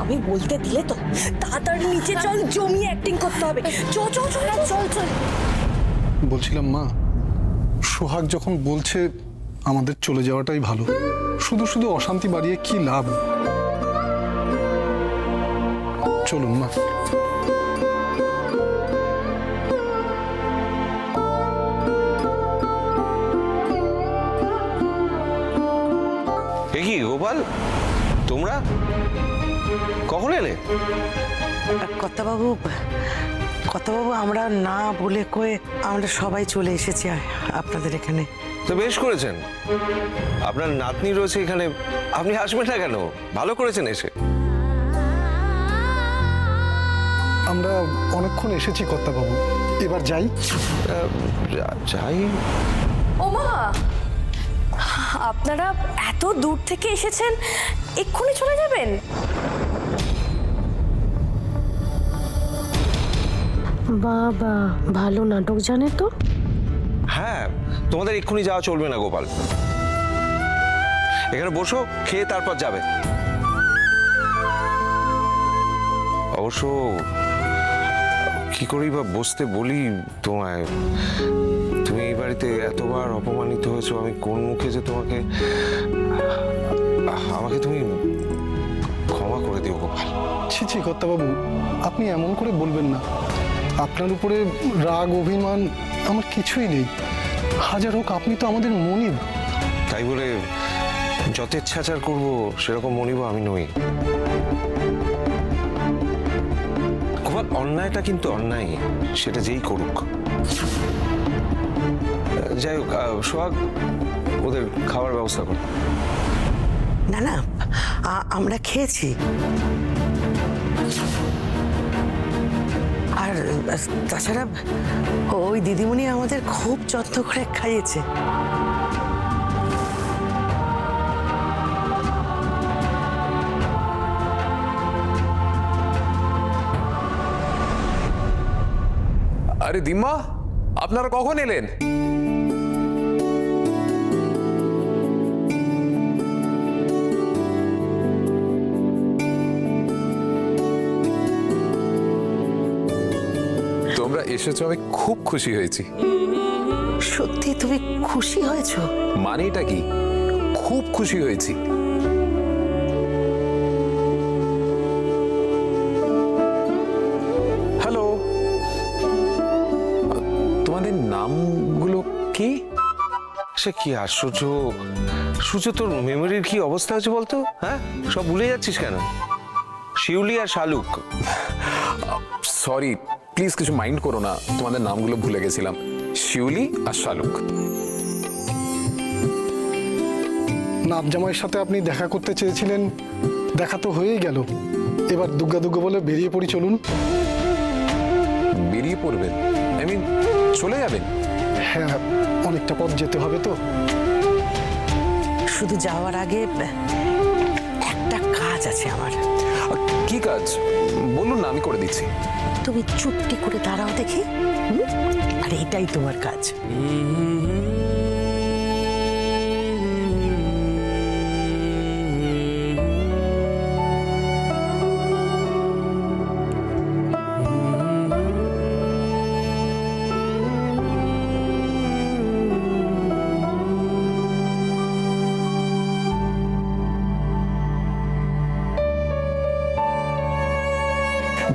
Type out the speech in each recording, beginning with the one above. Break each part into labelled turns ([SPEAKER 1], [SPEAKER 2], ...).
[SPEAKER 1] আমি বলতে দিলে তো তাড়াতাড়ি নিচে চল, জমিয়ে অ্যাক্টিং করতে হবে। চল চল চল চল চল।
[SPEAKER 2] বলছিলাম মা, সোহাগ যখন বলছে আমাদের চলে যাওয়াটাই ভালো, শুধু শুধু অশান্তি বাড়িয়ে কি লাভ? চলুন মা।
[SPEAKER 3] এ কি গোপাল, তোমরা কখন এলে?
[SPEAKER 4] কর্তাবাবু, আমরা না বলে কয়ে আমরা সবাই চলে এসেছি আপনাদের এখানে।
[SPEAKER 3] তো বেশ করেছেন, আপনার নাতনি রয়েছে এখানে, আপনি আসবেন না কেন? ভালো করেছেন এসে।
[SPEAKER 2] আমরা অনেকক্ষণ এসেছি কর্তাবাবু, এবার যাই।
[SPEAKER 3] যাই।
[SPEAKER 1] ওমা, আপনারা এত দূর থেকে এসেছেন, এক্ষুনি চলে যাবেন?
[SPEAKER 5] বাবা ভালো নাটক জানে তো।
[SPEAKER 3] হ্যাঁ, তোমাদের এক্ষুনি যাওয়া চলবে না গোপাল, এখানে বসো, খেয়ে তারপর যাবে। অবশ্য কি করেই বা বসতে বলি তোমায়? তুমি এই বাড়িতে এতবার অপমানিত হয়েছো, আমি কোন মুখে যে তোমাকে, আমাকে তুমি ক্ষমা করে দিও গোপাল।
[SPEAKER 2] ছি ছি কর্তাবাবু, আপনি এমন করে বলবেন না। আপনার উপরে রাগ অভিমান আমার কিছুই নেই। হাজার হোক আপনি তো আমাদের মনিব।
[SPEAKER 3] তাই বলে যথেচ্ছাচার করবো সেরকম মনিব আমি নই গোপাল। অন্যায়টা কিন্তু অন্যায়, সেটা যেই করুক। যাই হোক, সোহাগ ওদের খাবার ব্যবস্থা কর।
[SPEAKER 4] না না, আমরা খেয়েছি। আর তাছাড়া ওই দিদিমণি আমাদের খুব যত্ন করে খাইয়েছে।
[SPEAKER 6] আরে দিম্মা, আপনারা কখন এলেন? তোমরা এসেছো, আমি খুব খুশি হয়েছি।
[SPEAKER 4] সত্যি তুমি খুশি হয়েছো?
[SPEAKER 6] মানেটা কি? খুব খুশি হয়েছি। হ্যালো, তোমাদের নামগুলো কি?
[SPEAKER 3] সে কি আশ্চর্য সূর্য, তোর মেমোরির কি অবস্থা আছে বলতো? হ্যাঁ, সব ভুলে যাচ্ছিস কেন? শিউলি আর শালুক।
[SPEAKER 6] সরি, প্লিজ কিছু মাইন্ড করো না, তোমাদের নামগুলো ভুলে গেছিলাম। শিউলি আর শালুক।
[SPEAKER 2] নাত জামাইয়ের সাথে আপনি দেখা করতে চেয়েছিলেন, দেখা তো হয়েই গেল। এবার দুগ্গা দুগ্গা বলে বেরিয়ে পড়ি, চলুন।
[SPEAKER 6] বেরিয়ে পড়বেন? আই মিন চলে যাবেন?
[SPEAKER 2] হ্যাঁ, অনেকটা পথ যেতে হবে তো।
[SPEAKER 4] শুধু যাওয়ার আগে একটা কাজ আছে আমার।
[SPEAKER 6] কি কাজ বলুন না, আমি করে দিচ্ছি।
[SPEAKER 4] তুমি চুপটি করে দাঁড়াও দেখি। আর এটাই তোমার কাজ।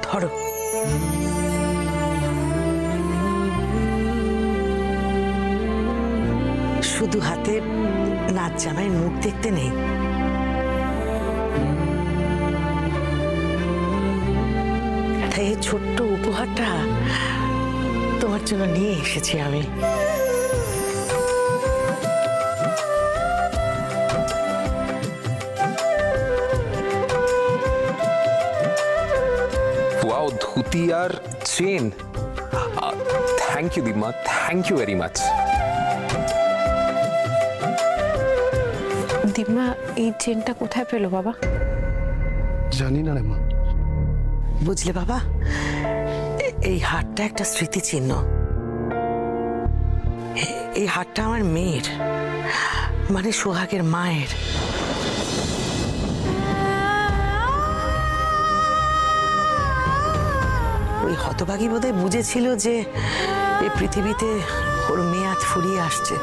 [SPEAKER 4] ধরো। শুধু হাতে নাচ জামাইয়ের মুখ দেখতে নেই, তাই এই ছোট্ট উপহারটা তোমার জন্য নিয়ে এসেছি আমি।
[SPEAKER 6] ওয়াও, ধুতি আর চেন। থ্যাংক ইউ দিম্মা, থ্যাংক ইউ ভেরি মাচ।
[SPEAKER 5] দিম্মা, এই চেনটা কোথায় পেলো বাবা?
[SPEAKER 2] জানি না রে মা।
[SPEAKER 4] বুঝলে বাবা, এই হারটা একটা স্মৃতিচিহ্ন। এই হারটা আমার মেয়ের, মানে সোহাগের মায়ের। ওই হতভাগী বোধহয় বুঝেছিল যে এই পৃথিবীতে ওর মেয়াদ ফুরিয়ে আসছে।